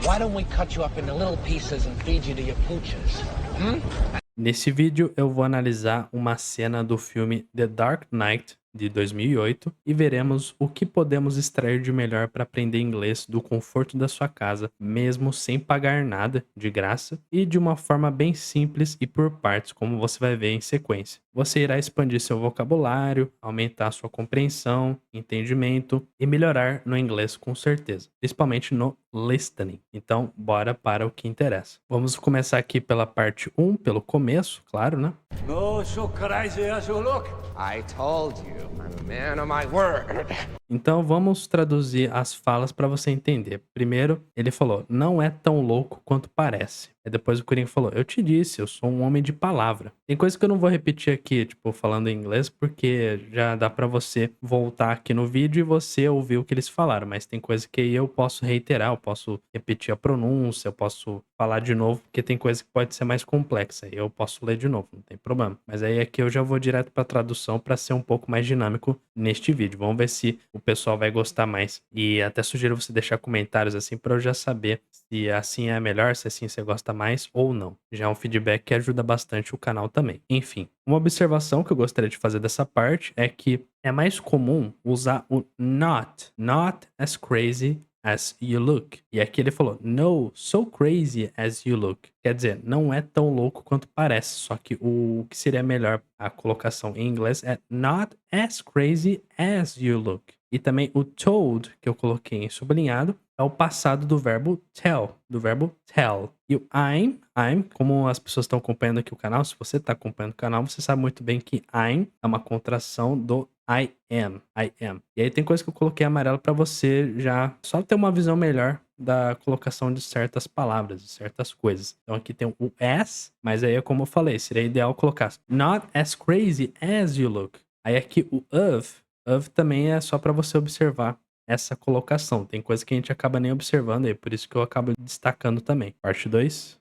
Why don't we cut you up into little pieces and feed you to your pooches? Nesse vídeo eu vou analisar uma cena do filme The Dark Knight de 2008 e veremos o que podemos extrair de melhor para aprender inglês do conforto da sua casa, mesmo sem pagar nada, de graça, e de uma forma bem simples e por partes, como você vai ver em sequência. Você irá expandir seu vocabulário, aumentar sua compreensão, entendimento e melhorar no inglês com certeza, principalmente no listening. Então, bora para o que interessa. Vamos começar aqui pela parte 1, pelo começo, claro, né? No so crazy as you look. I told you, I'm a man of my word. Então vamos traduzir as falas para você entender. Primeiro, ele falou, não é tão louco quanto parece. Aí depois o Coringa falou, eu te disse, eu sou um homem de palavra. Tem coisa que eu não vou repetir aqui, tipo, falando em inglês, porque já dá pra você voltar aqui no vídeo e você ouvir o que eles falaram. Mas tem coisa que eu posso reiterar, eu posso repetir a pronúncia, eu posso falar de novo, porque tem coisa que pode ser mais complexa. Eu posso ler de novo, não tem problema. Mas aí aqui eu já vou direto pra tradução pra ser um pouco mais dinâmico neste vídeo. Vamos ver se o pessoal vai gostar mais. E até sugiro você deixar comentários assim pra eu já saber se assim é melhor, se assim você gosta mais ou não. Já é um feedback que ajuda bastante o canal também. Enfim, uma observação que eu gostaria de fazer dessa parte é que é mais comum usar o not as crazy as you look. E aqui ele falou, no, so crazy as you look. Quer dizer, não é tão louco quanto parece, só que o que seria melhor a colocação em inglês é not as crazy as you look. E também o told, que eu coloquei em sublinhado, é o passado do verbo tell, E o I'm, como as pessoas estão acompanhando aqui o canal, se você está acompanhando o canal, você sabe muito bem que I'm é uma contração do I am. E aí tem coisa que eu coloquei amarelo para você já só ter uma visão melhor da colocação de certas palavras, de certas coisas. Então aqui tem o as, mas aí é como eu falei, seria ideal colocar not as crazy as you look. Aí aqui o of também é só para você observar essa colocação. Tem coisa que a gente acaba nem observando aí, por isso que eu acabo destacando também. Parte 2.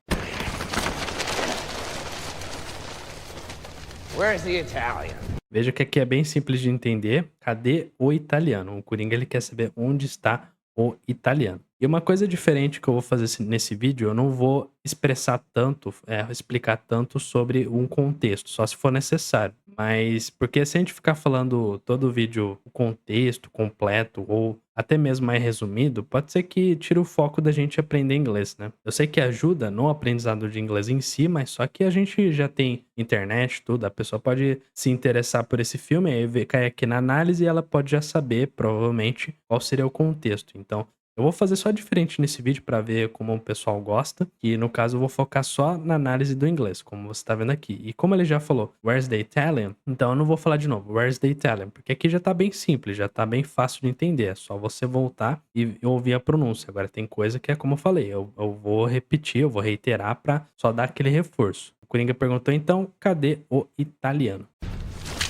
Where's the Italian? Veja que aqui é bem simples de entender. Cadê o italiano? O Coringa ele quer saber onde está o italiano. E uma coisa diferente que eu vou fazer nesse vídeo, eu não vou expressar tanto, explicar tanto sobre um contexto, só se for necessário. Mas, porque se a gente ficar falando todo o vídeo, o contexto completo, ou até mesmo mais resumido, pode ser que tire o foco da gente aprender inglês, né? Eu sei que ajuda no aprendizado de inglês em si, mas só que a gente já tem internet, tudo, a pessoa pode se interessar por esse filme, aí cair aqui na análise e ela pode já saber, provavelmente, qual seria o contexto. Então, eu vou fazer só diferente nesse vídeo para ver como o pessoal gosta. E no caso eu vou focar só na análise do inglês, como você tá vendo aqui. E como ele já falou, where's the Italian? Então eu não vou falar de novo, where's the Italian? Porque aqui já tá bem simples, já tá bem fácil de entender. É só você voltar e ouvir a pronúncia. Agora tem coisa que é como eu falei, eu vou repetir, eu vou reiterar pra só dar aquele reforço. O Coringa perguntou então, cadê o italiano?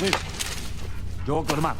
Wait. Joker man,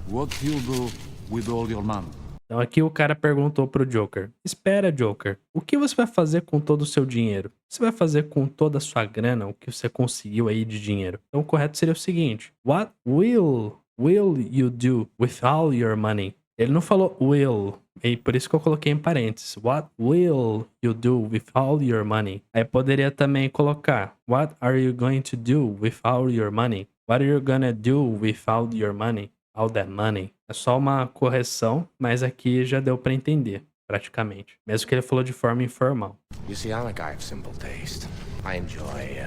what you do with all your money? Então aqui o cara perguntou pro Joker, espera Joker, o que você vai fazer com todo o seu dinheiro? Você vai fazer com toda a sua grana, o que você conseguiu aí de dinheiro? Então o correto seria o seguinte, what will you do with all your money? Ele não falou will, e por isso que eu coloquei em parênteses, what will you do with all your money? Aí poderia também colocar, what are you going to do with all your money? What are you gonna do with all your money? All that money. É só uma correção, mas aqui já deu pra entender, praticamente. Mesmo que ele falou de forma informal. You see, I'm a guy of simple taste. I enjoy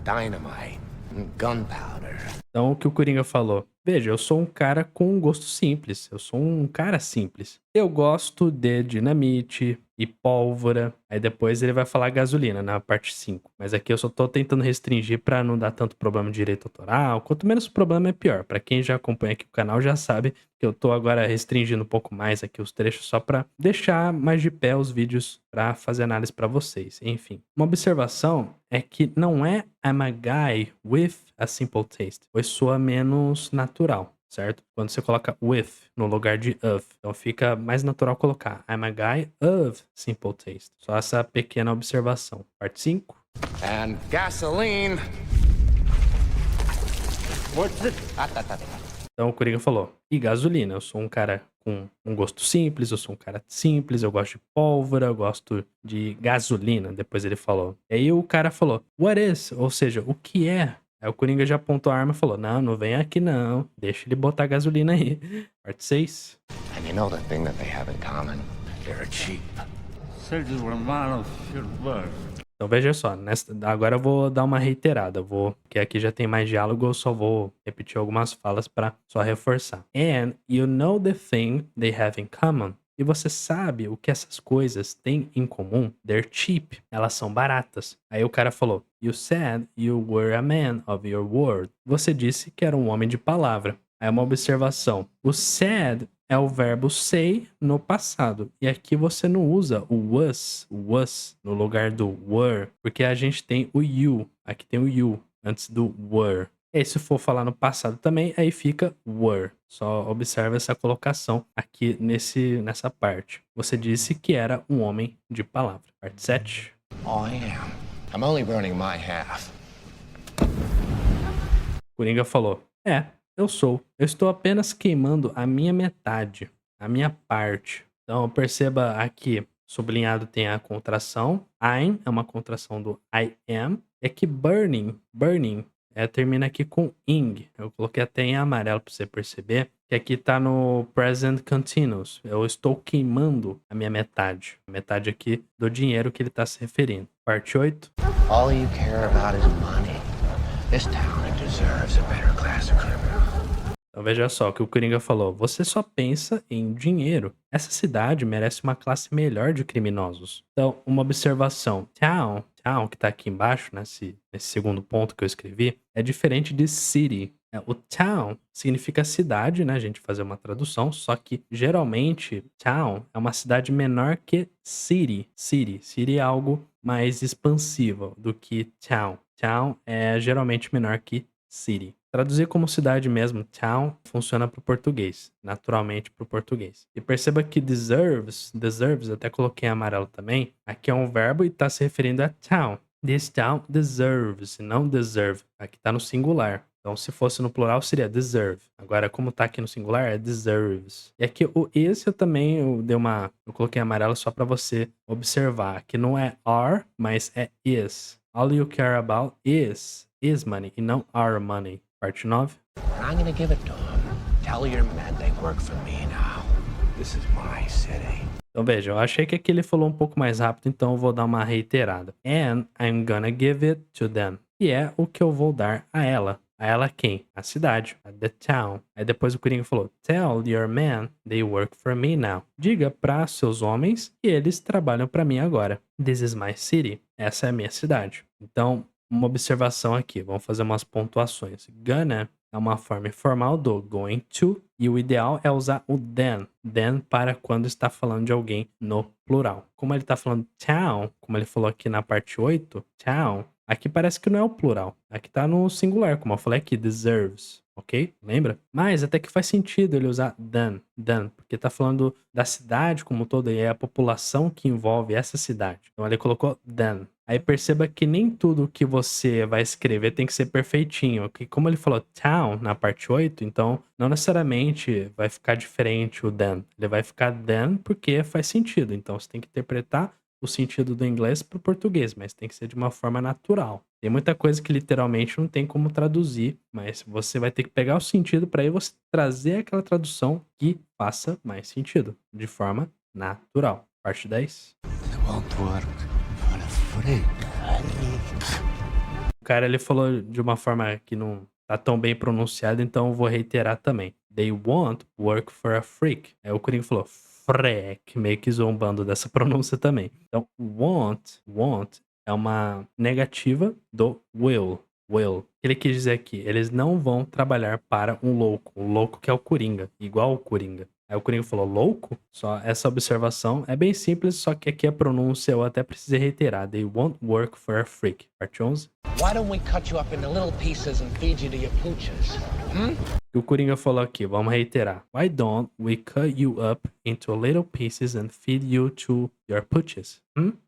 dynamite and gunpowder. Então, o que o Coringa falou? Veja, eu sou um cara com um gosto simples. Eu sou um cara simples. Eu gosto de dinamite e pólvora. Aí depois ele vai falar gasolina na parte 5. Mas aqui eu só tô tentando restringir pra não dar tanto problema de direito autoral. Quanto menos problema é pior. Pra quem já acompanha aqui o canal já sabe que eu tô agora restringindo um pouco mais aqui os trechos só pra deixar mais de pé os vídeos pra fazer análise pra vocês. Enfim, uma observação é que não é I'm a guy with a simple taste, pois soa menos natural, certo? Quando você coloca with no lugar de of, então fica mais natural colocar I'm a guy of simple taste. Só essa pequena observação. Parte 5. And gasoline. What's it? Então o Coringa falou, e gasolina, eu sou um cara com um gosto simples, eu sou um cara simples, eu gosto de pólvora, eu gosto de gasolina, depois ele falou. E aí o cara falou, what is? Ou seja, o que é? Aí o Coringa já apontou a arma e falou, não vem aqui não, deixa ele botar gasolina aí. Parte 6. And you know the thing that they have in common? They're cheap. Sergio Romano Silver. Então veja só, agora eu vou dar uma reiterada, porque aqui já tem mais diálogo, eu só vou repetir algumas falas para só reforçar. And you know the thing they have in common. E você sabe o que essas coisas têm em comum? They're cheap. Elas são baratas. Aí o cara falou, you said you were a man of your word. Você disse que era um homem de palavra. Aí uma observação. O said é o verbo say no passado. E aqui você não usa o was no lugar do were, porque a gente tem o you. Aqui tem o you antes do were. E se for falar no passado também, aí fica were. Só observa essa colocação aqui nessa parte. Você disse que era um homem de palavra. Parte 7. Oh, I am. I'm only burning my half. Coringa falou, eu sou. Eu estou apenas queimando a minha metade, a minha parte. Então perceba aqui, sublinhado tem a contração. I'm é uma contração do I am. É que burning termina aqui com ing. Eu coloquei até em amarelo para você perceber que aqui tá no present continuous. Eu estou queimando a minha metade. A metade aqui do dinheiro que ele está se referindo. Parte 8. All you care about is money. This town deserves a better class of criminal. Então veja só o que o Coringa falou. Você só pensa em dinheiro. Essa cidade merece uma classe melhor de criminosos. Então, uma observação. Town, que tá aqui embaixo, nesse segundo ponto que eu escrevi, é diferente de city. O town significa cidade, né? A gente fazer uma tradução, só que geralmente town é uma cidade menor que city. City é algo mais expansivo do que town. Town é geralmente menor que city. Traduzir como cidade mesmo, town, funciona para o português, naturalmente para o português. E perceba que deserves, até coloquei em amarelo também, aqui é um verbo e está se referindo a town. This town deserves, não deserve. Aqui está no singular. Então, se fosse no plural, seria deserve. Agora, como tá aqui no singular, é deserves. E aqui o is eu coloquei em amarelo só para você observar. Aqui não é are, mas é is. All you care about is money e não are money. Parte 9. I'm gonna give it to them. Tell your men they work for me now. This is my city. Então veja, eu achei que aqui ele falou um pouco mais rápido, então eu vou dar uma reiterada. And I'm gonna give it to them. E é o que eu vou dar a ela. A ela quem? A cidade. A the town. Aí depois o Coringa falou, tell your men they work for me now. Diga para seus homens que eles trabalham para mim agora. This is my city. Essa é a minha cidade. Então, uma observação aqui. Vamos fazer umas pontuações. Gonna é uma forma informal do going to. E o ideal é usar o then. Then para quando está falando de alguém no plural. Como ele está falando town, como ele falou aqui na parte 8, town, aqui parece que não é o plural. Aqui tá no singular, como eu falei aqui, deserves. Ok? Lembra? Mas até que faz sentido ele usar than, porque tá falando da cidade como toda e é a população que envolve essa cidade. Então ele colocou than. Aí perceba que nem tudo que você vai escrever tem que ser perfeitinho. Que como ele falou town na parte 8, então não necessariamente vai ficar diferente o than. Ele vai ficar than porque faz sentido. Então você tem que interpretar o sentido do inglês para o português, mas tem que ser de uma forma natural. Tem muita coisa que literalmente não tem como traduzir, mas você vai ter que pegar o sentido para aí você trazer aquela tradução que faça mais sentido, de forma natural. Parte 10. They won't work for a freak. O cara ele falou de uma forma que não tá tão bem pronunciada, então eu vou reiterar também. They won't work for a freak. Aí o Coringa falou freak, meio que zombando dessa pronúncia também. Então, won't é uma negativa do will. Ele quis dizer aqui, eles não vão trabalhar para um louco que é o Coringa, igual o Coringa. Aí o Coringa falou, louco? Só essa observação é bem simples, só que aqui a pronúncia eu até precisei reiterar. They won't work for a freak. Parte 11. Why don't we cut you up into little pieces and feed you to your pooches? O Coringa falou aqui, vamos reiterar. Why don't we cut you up into little pieces and feed you to your pooches?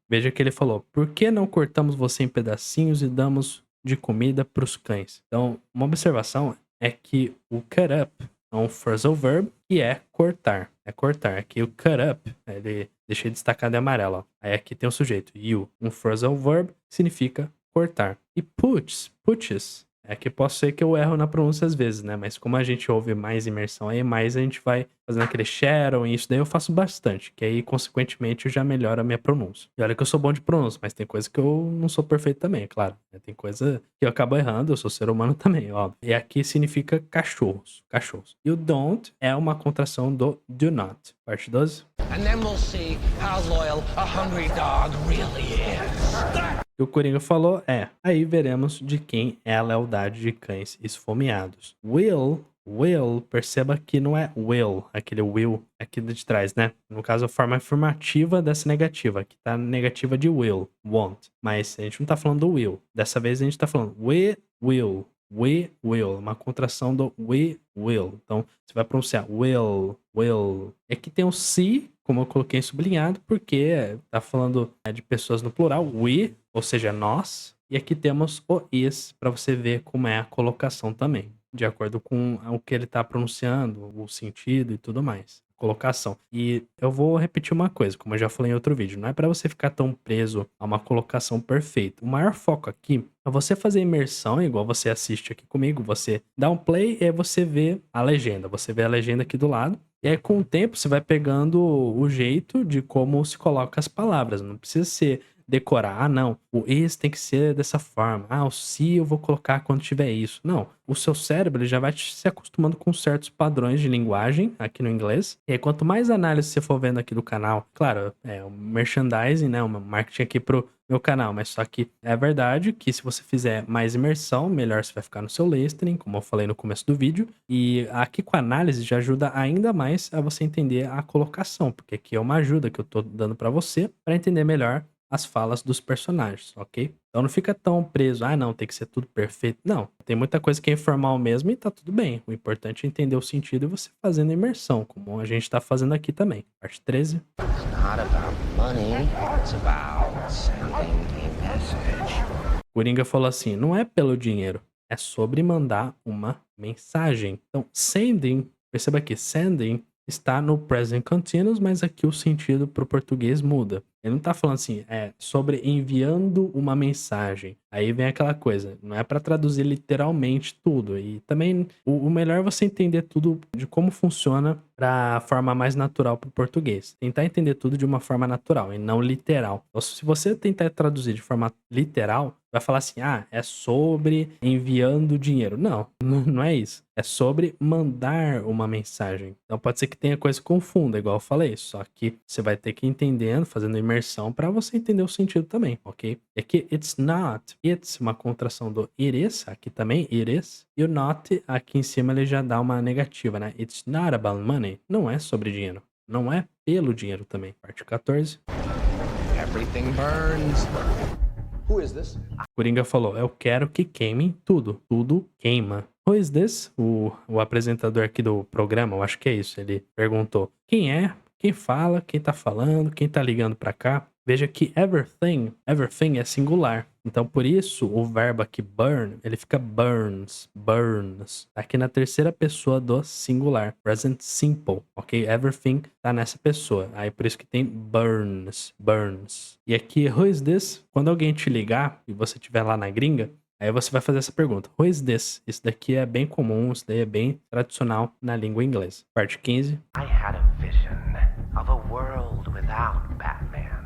Veja que ele falou, por que não cortamos você em pedacinhos e damos de comida para os cães? Então, uma observação é que o cut up é um phrasal verb e é cortar. É cortar. Aqui o cut up, ele deixei destacado em amarelo. Ó. Aí aqui tem o sujeito, you. Um phrasal verb significa cortar. E puts, é que posso ser que eu erro na pronúncia às vezes, né? Mas como a gente ouve mais imersão aí, mais a gente vai fazendo aquele shadow e isso daí eu faço bastante. Que aí, consequentemente, eu já melhoro a minha pronúncia. E olha que eu sou bom de pronúncia, mas tem coisa que eu não sou perfeito também, é claro. Tem coisa que eu acabo errando, eu sou ser humano também, óbvio. E aqui significa cachorros. E o don't é uma contração do do not. Parte 12. And then we'll see how loyal a hungry dog really is. O que o Coringa falou é: aí veremos de quem é a lealdade de cães esfomeados. Will, perceba que não é will, aquele will aqui de trás, né? No caso, a forma afirmativa dessa negativa, que tá negativa de will, won't. Mas a gente não tá falando do will. Dessa vez a gente tá falando we will. We will, uma contração do we will. Então, você vai pronunciar will. E aqui tem o se, como eu coloquei sublinhado, porque tá falando de pessoas no plural, we, ou seja, nós. E aqui temos o is, para você ver como é a colocação também, de acordo com o que ele tá pronunciando, o sentido e tudo mais. Colocação. E eu vou repetir uma coisa, como eu já falei em outro vídeo, não é para você ficar tão preso a uma colocação perfeita. O maior foco aqui é você fazer imersão, igual você assiste aqui comigo, você dá um play e aí você vê a legenda, aqui do lado. E aí com o tempo você vai pegando o jeito de como se coloca as palavras, não precisa ser decorar, não, o is tem que ser dessa forma, o se eu vou colocar quando tiver isso. Não, o seu cérebro ele já vai se acostumando com certos padrões de linguagem aqui no inglês. E aí, quanto mais análise você for vendo aqui do canal, claro, é um merchandising, né, um marketing aqui pro meu canal, mas só que é verdade que se você fizer mais imersão, melhor você vai ficar no seu listening, como eu falei no começo do vídeo, e aqui com a análise já ajuda ainda mais a você entender a colocação, porque aqui é uma ajuda que eu tô dando pra você para entender melhor as falas dos personagens, ok? Então não fica tão preso, não, tem que ser tudo perfeito. Não, tem muita coisa que é informal mesmo e tá tudo bem. O importante é entender o sentido e você fazendo a imersão, como a gente tá fazendo aqui também. Parte 13. It's not about money, it's about sending a message. Coringa falou assim, não é pelo dinheiro, é sobre mandar uma mensagem. Então, sending, perceba aqui, sending está no present continuous, mas aqui o sentido pro português muda. Ele não tá falando assim, é sobre enviando uma mensagem. Aí vem aquela coisa, não é para traduzir literalmente tudo. E também o melhor é você entender tudo de como funciona pra forma mais natural pro português. Tentar entender tudo de uma forma natural e não literal. Então, se você tentar traduzir de forma literal, vai falar assim, é sobre enviando dinheiro. Não, não é isso. É sobre mandar uma mensagem. Então pode ser que tenha coisa que confunda, igual eu falei. Só que você vai ter que ir entendendo, fazendo imersão para você entender o sentido também, ok? E aqui, it's not. It's, uma contração do it is. Aqui também, it is. E o not, aqui em cima, ele já dá uma negativa, né? It's not about money. Não é sobre dinheiro. Não é pelo dinheiro também. Parte 14. Everything burns. Who is this? Coringa falou, eu quero que queimem tudo. Tudo queima. Who is this? O apresentador aqui do programa, eu acho que é isso. Ele perguntou, quem é? Quem fala? Quem tá falando? Quem tá ligando pra cá? Veja que everything é singular. Então, por isso, o verbo aqui burn, ele fica burns. Aqui na terceira pessoa do singular. Present simple, ok? Everything tá nessa pessoa. Aí, por isso que tem burns. E aqui, who is this? Quando alguém te ligar e você estiver lá na gringa, aí você vai fazer essa pergunta. Who is this? Isso daqui é bem comum, isso daí é bem tradicional na língua inglesa. Parte 15. I had a vision of a world without Batman.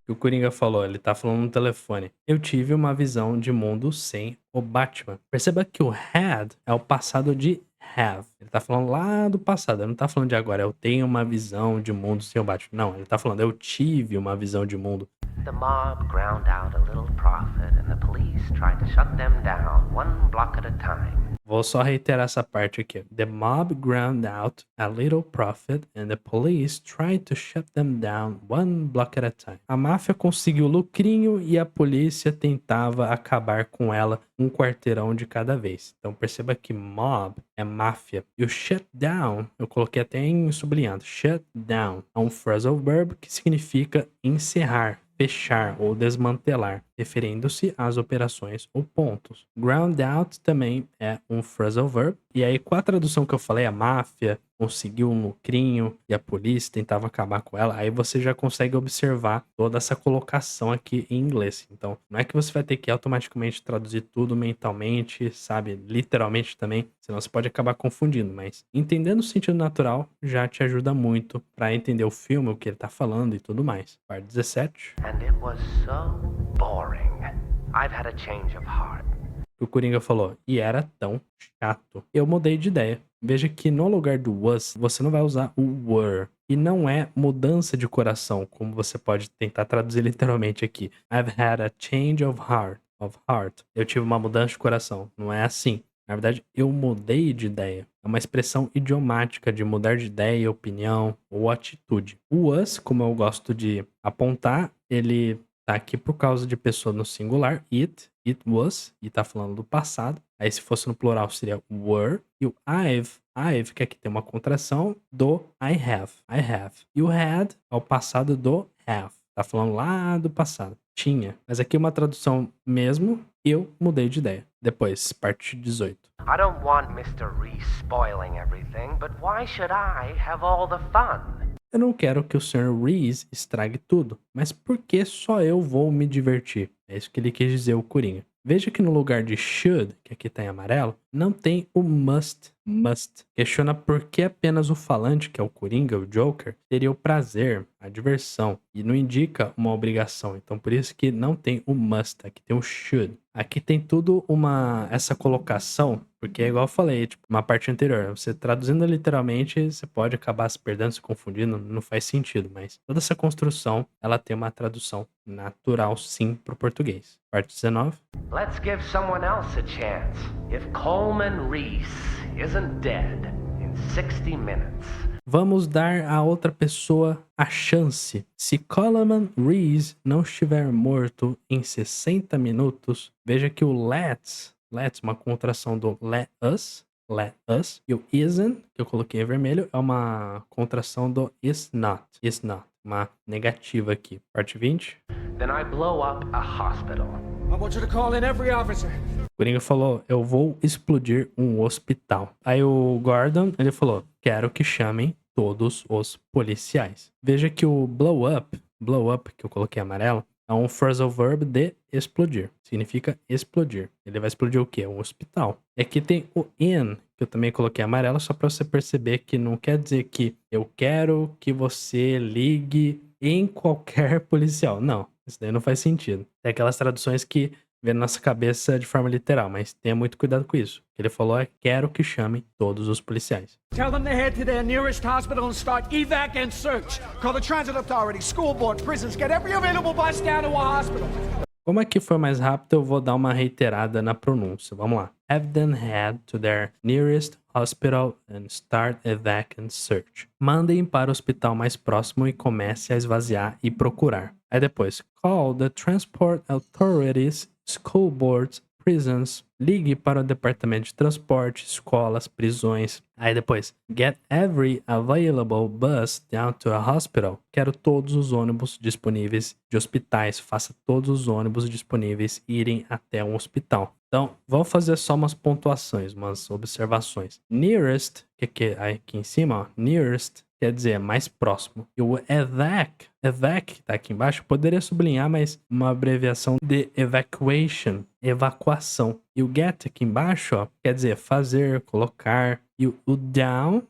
O Coringa falou, ele tá falando no telefone. Eu tive uma visão de mundo sem o Batman. Perceba que o had é o passado de have. Ele tá falando lá do passado, ele não tá falando de agora. Eu tenho uma visão de mundo sem o Batman. Não, ele tá falando, eu tive uma visão de mundo. The mob ground out a little prophet and the police tried to shut them down one block at a time. Vou só reiterar essa parte aqui. The mob ground out a little prophet and the police tried to shut them down one block at a time. A máfia conseguiu lucrinho e a polícia tentava acabar com ela um quarteirão de cada vez. Então perceba que mob é máfia. E o shut down, eu coloquei até em sublinhado. Shut down é um phrasal verb que significa encerrar, fechar ou desmantelar, referindo-se às operações ou pontos. Ground out também é um phrasal verb, e aí com a tradução que eu falei, a máfia conseguiu um lucrinho e a polícia tentava acabar com ela, aí você já consegue observar toda essa colocação aqui em inglês. Então, não é que você vai ter que automaticamente traduzir tudo mentalmente, sabe, literalmente também, senão você pode acabar confundindo, mas entendendo o sentido natural já te ajuda muito para entender o filme, o que ele tá falando e tudo mais. Parte 17. And it was so boring. I've had a change of heart. O Coringa falou, e era tão chato. Eu mudei de ideia. Veja que no lugar do was, você não vai usar o were. E não é mudança de coração, como você pode tentar traduzir literalmente aqui. I've had a change of heart. Eu tive uma mudança de coração. Não é assim. Na verdade, eu mudei de ideia. É uma expressão idiomática de mudar de ideia, opinião ou atitude. O was, como eu gosto de apontar, ele tá aqui por causa de pessoa no singular, it was, e tá falando do passado. Aí se fosse no plural seria were. E o I've, que aqui tem uma contração do I have. E o had é o passado do have. Tá falando lá do passado. Tinha. Mas aqui uma tradução mesmo, eu mudei de ideia. Depois, parte 18. I don't want Mr. Reese spoiling everything, but why should I have all the fun? Eu não quero que o Sr. Reese estrague tudo, mas por que só eu vou me divertir? É isso que ele quis dizer, o Coringa. Veja que no lugar de should, que aqui tá em amarelo, não tem o must. Questiona por que apenas o falante, que é o Coringa, o Joker, teria o prazer, a diversão, e não indica uma obrigação. Então por isso que não tem o must, aqui tem o should. Aqui tem tudo essa colocação, porque é igual eu falei, tipo, uma parte anterior, você traduzindo literalmente, você pode acabar se perdendo, se confundindo, não faz sentido, mas toda essa construção, ela tem uma tradução natural sim pro português. Parte 19. Let's give someone else a chance. If Coleman Reese isn't dead in 60 minutes. Vamos dar a outra pessoa a chance. Se Coleman Reese não estiver morto em 60 minutos, veja que o let's, uma contração do let us, e o isn't, que eu coloquei em vermelho, é uma contração do is not, uma negativa aqui. Parte 20. Then I blow up a hospital. I want you to call in every officer. Coringa falou, eu vou explodir um hospital. Aí o Gordon, ele falou, quero que chamem todos os policiais. Veja que o blow up, que eu coloquei amarelo, é um phrasal verb de explodir. Significa explodir. Ele vai explodir o quê? Um hospital. E aqui tem o in, que eu também coloquei amarelo, só para você perceber que não quer dizer que eu quero que você ligue em qualquer policial. Não, isso daí não faz sentido. Tem aquelas traduções que vê na nossa cabeça de forma literal, mas tenha muito cuidado com isso. O que ele falou é, quero que chamem todos os policiais. Tell them to head to their nearest hospital and start evac and search. Call the transit authority, school board, prisons. Get every available bus down to a hospital. Como aqui foi mais rápido, eu vou dar uma reiterada na pronúncia. Vamos lá. Have them head to their nearest hospital and start evac and search. Mandem para o hospital mais próximo e comece a esvaziar e procurar. Aí depois, call the transport authorities, school boards, prisons. Ligue para o departamento de transporte, escolas, prisões. Aí depois, get every available bus down to a hospital. Quero todos os ônibus disponíveis de hospitais. Faça todos os ônibus disponíveis irem até um hospital. Então, vamos fazer só umas pontuações, umas observações. Nearest, que é aqui em cima, ó, nearest quer dizer mais próximo. E o evac, que tá aqui embaixo, poderia sublinhar, mas uma abreviação de evacuation, evacuação. E o get aqui embaixo, ó, quer dizer fazer, colocar. E o down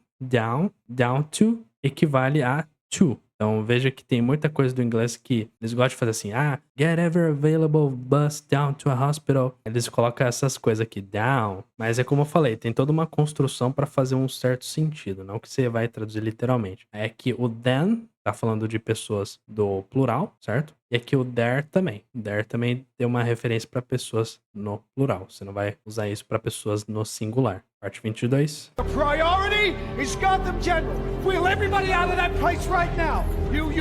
to equivale a to. Então veja que tem muita coisa do inglês que eles gostam de fazer assim, get every available bus down to a hospital. Eles colocam essas coisas aqui, down. Mas é como eu falei, tem toda uma construção para fazer um certo sentido, não que você vai traduzir literalmente. É que o then tá falando de pessoas do plural, certo? E aqui o there também. There também tem uma referência para pessoas no plural. Você não vai usar isso para pessoas no singular. Parte 22. The priority is Gotham General. Wheel everybody out of that place right now. You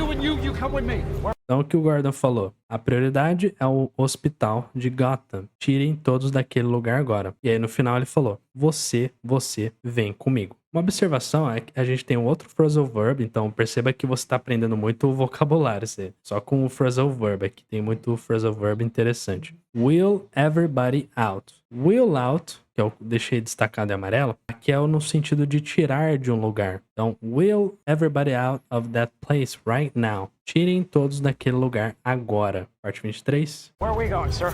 come with me. Então o que o Gordon falou? A prioridade é o hospital de Gotham. Tirem todos daquele lugar agora. E aí no final ele falou, você vem comigo. Uma observação é que a gente tem um outro phrasal verb, então perceba que você está aprendendo muito o vocabulário, só com o phrasal verb aqui, tem muito phrasal verb interessante. Will everybody out. Will out, que eu deixei destacado em amarelo, aqui é no sentido de tirar de um lugar. Então, will everybody out of that place right now. Tirem todos daquele lugar agora. Parte 23. Where are we going, sir?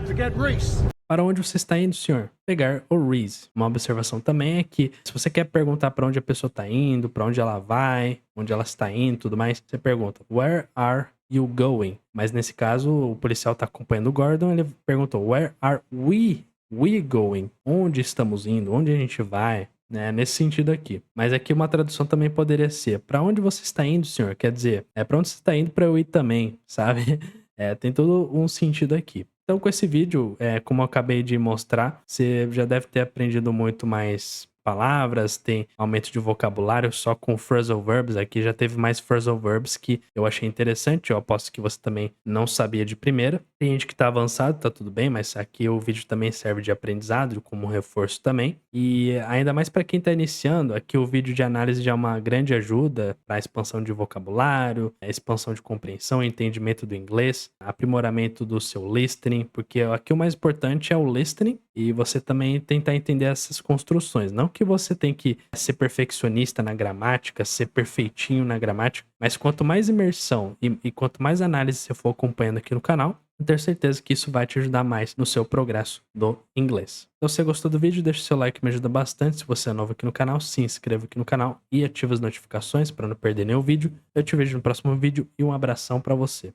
To get Reese. Para onde você está indo, senhor? Pegar o Reese. Uma observação também é que, se você quer perguntar para onde a pessoa está indo, para onde ela vai, onde ela está indo e tudo mais, você pergunta, where are you going? Mas nesse caso, o policial está acompanhando o Gordon, ele perguntou, where are we going? Onde estamos indo? Onde a gente vai? Nesse sentido aqui. Mas aqui uma tradução também poderia ser, para onde você está indo, senhor? Quer dizer, para onde você está indo para eu ir também, sabe? Tem todo um sentido aqui. Então, com esse vídeo, como eu acabei de mostrar, você já deve ter aprendido muito mais palavras, tem aumento de vocabulário só com phrasal verbs. Aqui já teve mais phrasal verbs que eu achei interessante. Eu aposto que você também não sabia de primeira. Tem gente que tá avançado, tá tudo bem, mas aqui o vídeo também serve de aprendizado, como reforço também. E ainda mais para quem tá iniciando, aqui o vídeo de análise já é uma grande ajuda para a expansão de vocabulário, a expansão de compreensão e entendimento do inglês, aprimoramento do seu listening, porque aqui o mais importante é o listening e você também tentar entender essas construções. Não que você tem que ser perfeccionista na gramática, ser perfeitinho na gramática, mas quanto mais imersão e quanto mais análise você for acompanhando aqui no canal, eu tenho certeza que isso vai te ajudar mais no seu progresso do inglês. Então, se você gostou do vídeo, deixa o seu like, me ajuda bastante. Se você é novo aqui no canal, se inscreva aqui no canal e ative as notificações para não perder nenhum vídeo. Eu te vejo no próximo vídeo e um abração para você.